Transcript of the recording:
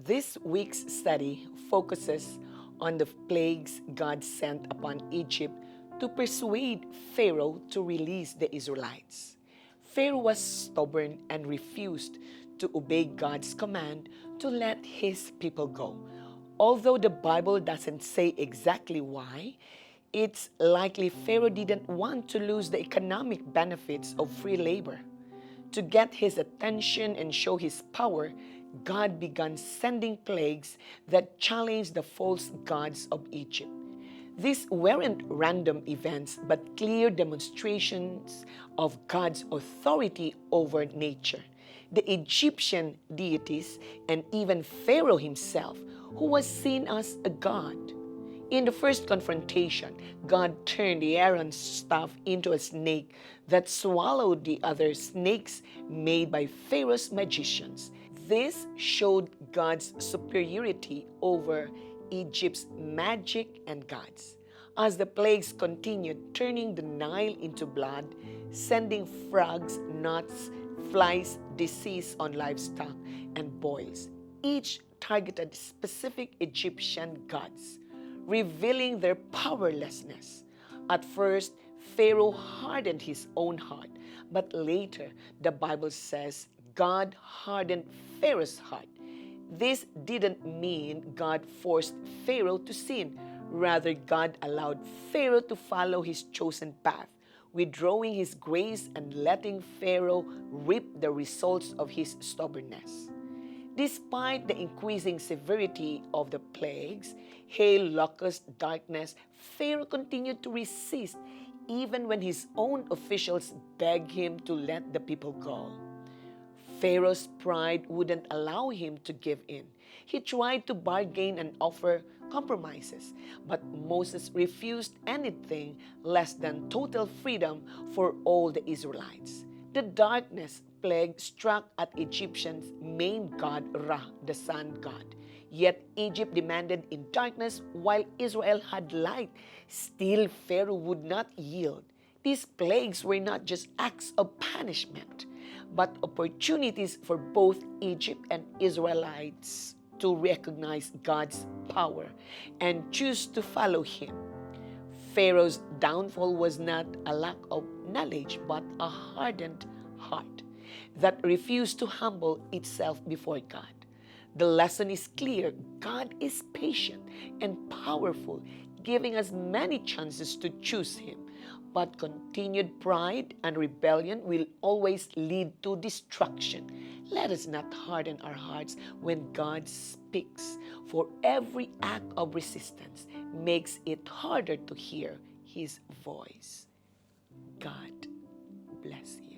This week's study focuses on the plagues God sent upon Egypt to persuade Pharaoh to release the Israelites. Pharaoh was stubborn and refused to obey God's command to let his people go. Although the Bible doesn't say exactly why, it's likely Pharaoh didn't want to lose the economic benefits of free labor. To get his attention and show his power, God began sending plagues that challenged the false gods of Egypt. These weren't random events but clear demonstrations of God's authority over nature. The Egyptian deities and even Pharaoh himself, who was seen as a god. In the first confrontation, God turned Aaron's staff into a snake that swallowed the other snakes made by Pharaoh's magicians. This showed God's superiority over Egypt's magic and gods. As the plagues continued, turning the Nile into blood, sending frogs, gnats, flies, disease on livestock, and boils, each targeted specific Egyptian gods, revealing their powerlessness. At first, Pharaoh hardened his own heart, but later, the Bible says God hardened Pharaoh's heart. This didn't mean God forced Pharaoh to sin. Rather, God allowed Pharaoh to follow his chosen path, withdrawing his grace and letting Pharaoh reap the results of his stubbornness. Despite the increasing severity of the plagues, hail, locust, darkness, Pharaoh continued to resist even when his own officials begged him to let the people go. Pharaoh's pride wouldn't allow him to give in. He tried to bargain and offer compromises, but Moses refused anything less than total freedom for all the Israelites. The darkness plague struck at Egyptians' main god Ra, the sun god. Yet Egypt demanded in darkness while Israel had light. Still, Pharaoh would not yield. These plagues were not just acts of punishment, but opportunities for both Egypt and Israelites to recognize God's power and choose to follow Him. Pharaoh's downfall was not a lack of knowledge, but a hardened heart that refused to humble itself before God. The lesson is clear. God is patient and powerful, giving us many chances to choose Him. But continued pride and rebellion will always lead to destruction. Let us not harden our hearts when God speaks, for every act of resistance makes it harder to hear His voice. God bless you.